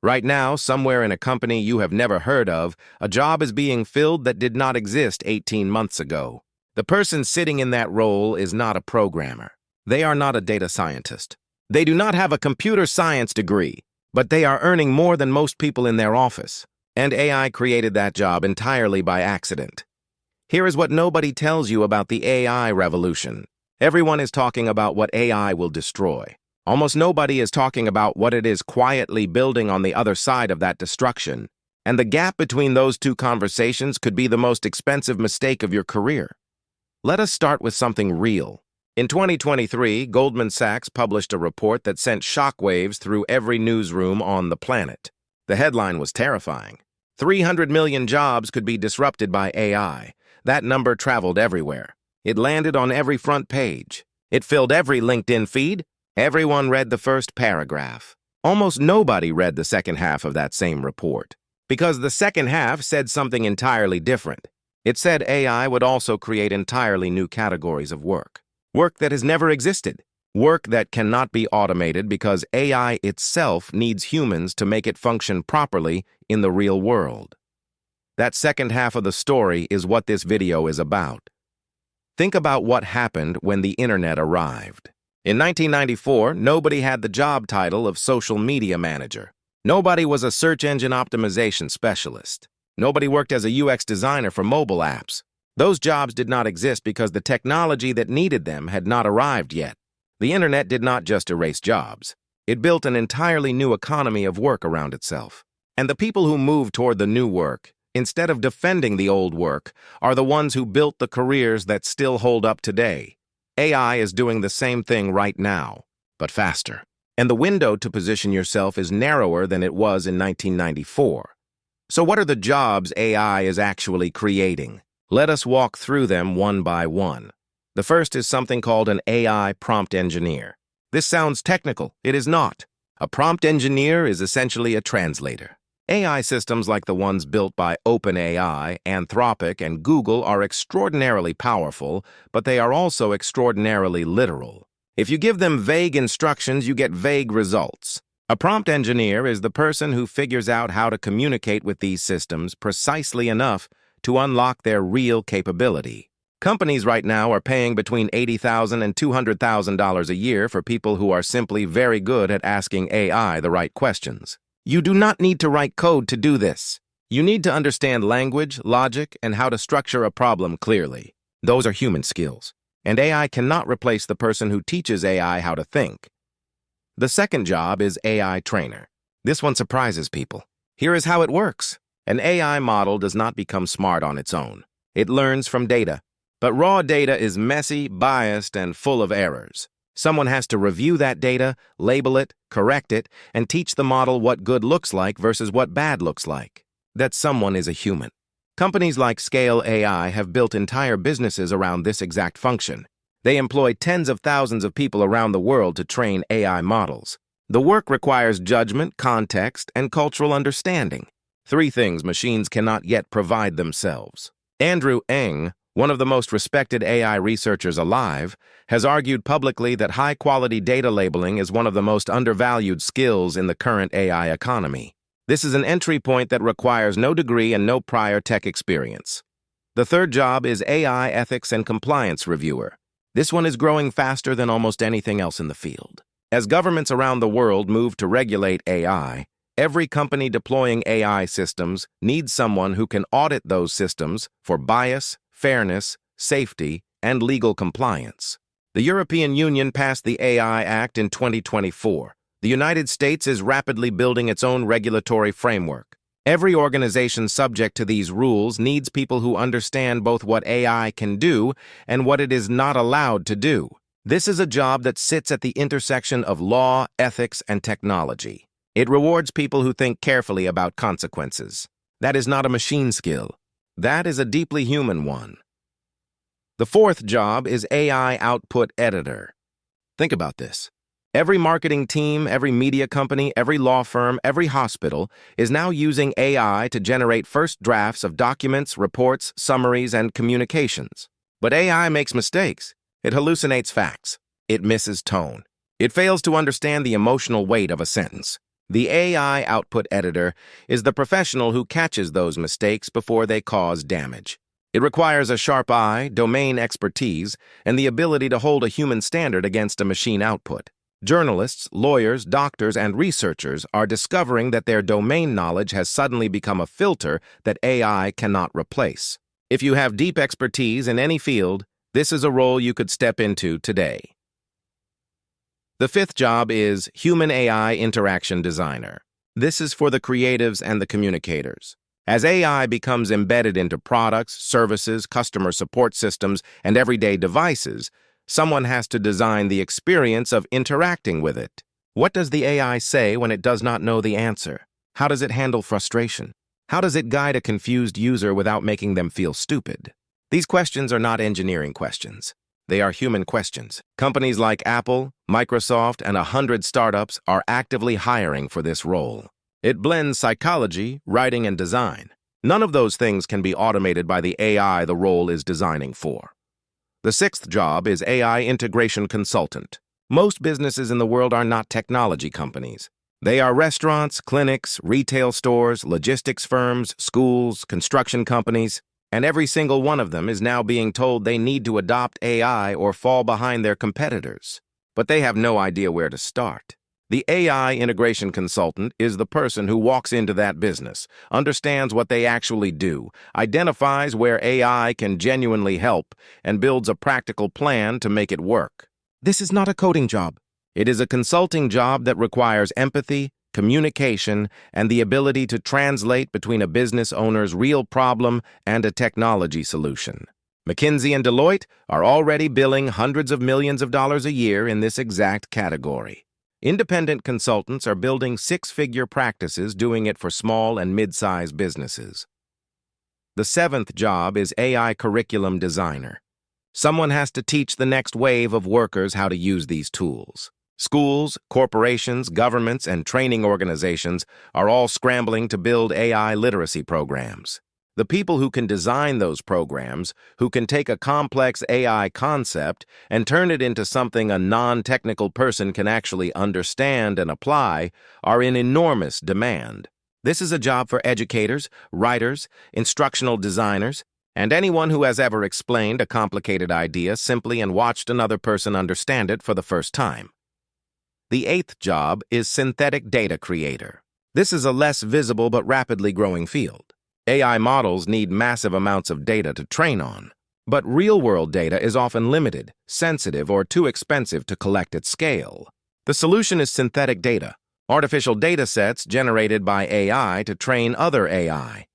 Right now, somewhere in a company you have never heard of, a job is being filled that did not exist 18 months ago. The person sitting in that role is not a programmer. They are not a data scientist. They do not have a computer science degree, but they are earning more than most people in their office. And AI created that job entirely by accident. Here is what nobody tells you about the AI revolution. Everyone is talking about what AI will destroy. Almost nobody is talking about what it is quietly building on the other side of that destruction. And the gap between those two conversations could be the most expensive mistake of your career. Let us start with something real. In 2023, Goldman Sachs published a report that sent shockwaves through every newsroom on the planet. The headline was terrifying. 300 million jobs could be disrupted by AI. That number traveled everywhere. It landed on every front page. It filled every LinkedIn feed. Everyone read the first paragraph. Almost nobody read the second half of that same report, because the second half said something entirely different. It said AI would also create entirely new categories of work. Work that has never existed. Work that cannot be automated because AI itself needs humans to make it function properly in the real world. That second half of the story is what this video is about. Think about what happened when the internet arrived. In 1994, nobody had the job title of social media manager. Nobody was a search engine optimization specialist. Nobody worked as a UX designer for mobile apps. Those jobs did not exist because the technology that needed them had not arrived yet. The internet did not just erase jobs. It built an entirely new economy of work around itself. And the people who moved toward the new work, instead of defending the old work, are the ones who built the careers that still hold up today. AI is doing the same thing right now, but faster. And the window to position yourself is narrower than it was in 1994. So what are the jobs AI is actually creating? Let us walk through them one by one. The first is something called an AI prompt engineer. This sounds technical. It is not. A prompt engineer is essentially a translator. AI systems like the ones built by OpenAI, Anthropic, and Google are extraordinarily powerful, but they are also extraordinarily literal. If you give them vague instructions, you get vague results. A prompt engineer is the person who figures out how to communicate with these systems precisely enough to unlock their real capability. Companies right now are paying between $80,000 and $200,000 a year for people who are simply very good at asking AI the right questions. You do not need to write code to do this. You need to understand language, logic, and how to structure a problem clearly. Those are human skills, and AI cannot replace the person who teaches AI how to think. The second job is AI trainer. This one surprises people. Here is how it works. An AI model does not become smart on its own. It learns from data. But raw data is messy, biased, and full of errors. Someone has to review that data, label it, correct it, and teach the model what good looks like versus what bad looks like. That someone is a human. Companies like Scale AI have built entire businesses around this exact function. They employ tens of thousands of people around the world to train AI models. The work requires judgment, context, and cultural understanding. 3 things machines cannot yet provide themselves. Andrew Ng, one of the most respected AI researchers alive, has argued publicly that high-quality data labeling is one of the most undervalued skills in the current AI economy. This is an entry point that requires no degree and no prior tech experience. The third job is AI ethics and compliance reviewer. This one is growing faster than almost anything else in the field. As governments around the world move to regulate AI, every company deploying AI systems needs someone who can audit those systems for bias, fairness, safety, and legal compliance. The European Union passed the AI Act in 2024. The United States is rapidly building its own regulatory framework. Every organization subject to these rules needs people who understand both what AI can do and what it is not allowed to do. This is a job that sits at the intersection of law, ethics, and technology. It rewards people who think carefully about consequences. That is not a machine skill. That is a deeply human one. The fourth job is AI output editor. Think about this. Every marketing team, every media company, every law firm, every hospital is now using AI to generate first drafts of documents, reports, summaries, and communications. But AI makes mistakes. It hallucinates facts. It misses tone. It fails to understand the emotional weight of a sentence. The AI output editor is the professional who catches those mistakes before they cause damage. It requires a sharp eye, domain expertise, and the ability to hold a human standard against a machine output. Journalists, lawyers, doctors, and researchers are discovering that their domain knowledge has suddenly become a filter that AI cannot replace. If you have deep expertise in any field, this is a role you could step into today. The fifth job is Human-AI Interaction Designer. This is for the creatives and the communicators. As AI becomes embedded into products, services, customer support systems, and everyday devices, someone has to design the experience of interacting with it. What does the AI say when it does not know the answer? How does it handle frustration? How does it guide a confused user without making them feel stupid? These questions are not engineering questions. They are human questions. Companies like Apple, Microsoft, and 100 startups are actively hiring for this role. It blends psychology, writing, and design. None of those things can be automated by the AI the role is designing for. The sixth job is AI Integration Consultant. Most businesses in the world are not technology companies. They are restaurants, clinics, retail stores, logistics firms, schools, construction companies, and every single one of them is now being told they need to adopt AI or fall behind their competitors. But they have no idea where to start. The AI integration consultant is the person who walks into that business, understands what they actually do, identifies where AI can genuinely help, and builds a practical plan to make it work. This is not a coding job. It is a consulting job that requires empathy, communication, and the ability to translate between a business owner's real problem and a technology solution. McKinsey and Deloitte are already billing hundreds of millions of dollars a year in this exact category. Independent consultants are building six-figure practices doing it for small and mid-sized businesses. The seventh job is AI Curriculum Designer. Someone has to teach the next wave of workers how to use these tools. Schools, corporations, governments, and training organizations are all scrambling to build AI literacy programs. The people who can design those programs, who can take a complex AI concept and turn it into something a non-technical person can actually understand and apply, are in enormous demand. This is a job for educators, writers, instructional designers, and anyone who has ever explained a complicated idea simply and watched another person understand it for the first time. The eighth job is Synthetic Data Creator. This is a less visible but rapidly growing field. AI models need massive amounts of data to train on, but real-world data is often limited, sensitive, or too expensive to collect at scale. The solution is synthetic data, artificial data sets generated by AI to train other AI.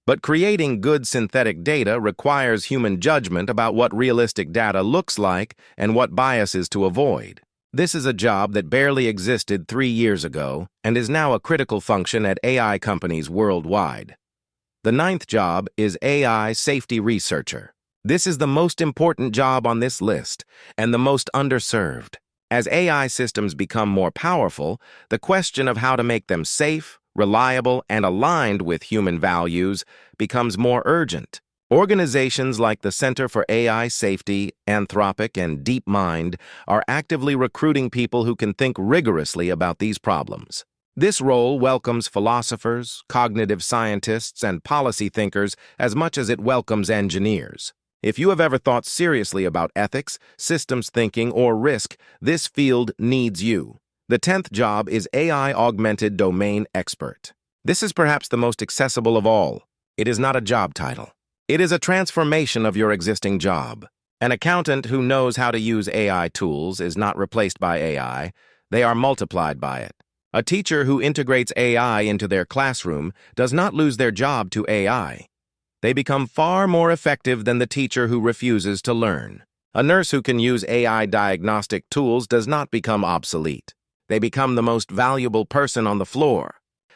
But creating good synthetic data requires human judgment about what realistic data looks like and what biases to avoid. This is a job that barely existed 3 years ago and is now a critical function at AI companies worldwide. The ninth job is AI Safety Researcher. This is the most important job on this list and the most underserved. As AI systems become more powerful, the question of how to make them safe, reliable, and aligned with human values becomes more urgent. Organizations like the Center for AI Safety, Anthropic, and DeepMind are actively recruiting people who can think rigorously about these problems. This role welcomes philosophers, cognitive scientists, and policy thinkers as much as it welcomes engineers. If you have ever thought seriously about ethics, systems thinking, or risk, this field needs you. The 10th job is AI Augmented Domain Expert. This is perhaps the most accessible of all. It is not a job title. It is a transformation of your existing job. An accountant who knows how to use AI tools is not replaced by AI. They are multiplied by it. A teacher who integrates AI into their classroom does not lose their job to AI. They become far more effective than the teacher who refuses to learn. A nurse who can use AI diagnostic tools does not become obsolete. They become the most valuable person on the floor.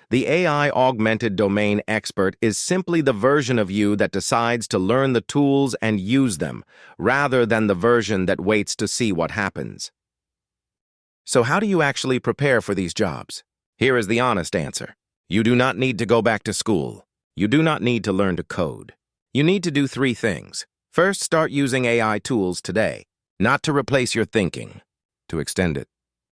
The AI Augmented Domain Expert is simply the version of you that decides to learn the tools and use them, rather than the version that waits to see what happens. So how do you actually prepare for these jobs? Here is the honest answer. You do not need to go back to school. You do not need to learn to code. You need to do 3 things. First, start using AI tools today, not to replace your thinking, to extend it.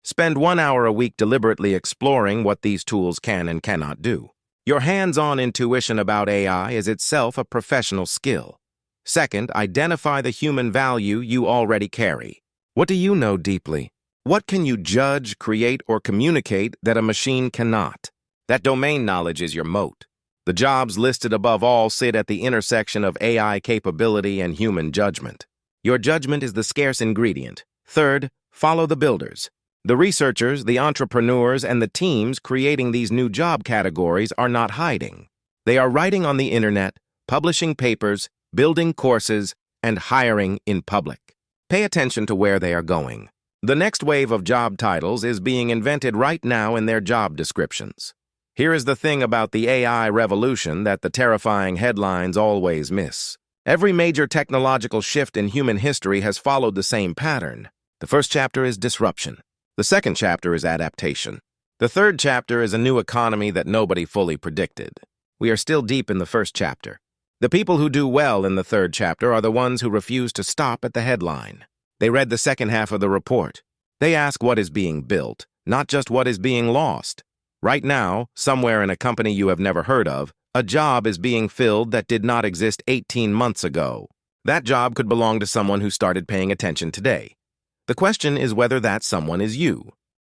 Spend 1 hour a week deliberately exploring what these tools can and cannot do. Your hands-on intuition about AI is itself a professional skill. Second, identify the human value you already carry. What do you know deeply? What can you judge, create, or communicate that a machine cannot? That domain knowledge is your moat. The jobs listed above all sit at the intersection of AI capability and human judgment. Your judgment is the scarce ingredient. Third, follow the builders. The researchers, the entrepreneurs, and the teams creating these new job categories are not hiding. They are writing on the internet, publishing papers, building courses, and hiring in public. Pay attention to where they are going. The next wave of job titles is being invented right now in their job descriptions. Here is the thing about the AI revolution that the terrifying headlines always miss. Every major technological shift in human history has followed the same pattern. The first chapter is disruption. The second chapter is adaptation. The third chapter is a new economy that nobody fully predicted. We are still deep in the first chapter. The people who do well in the third chapter are the ones who refuse to stop at the headline. They read the second half of the report. They ask what is being built, not just what is being lost. Right now, somewhere in a company you have never heard of, a job is being filled that did not exist 18 months ago. That job could belong to someone who started paying attention today. The question is whether that someone is you.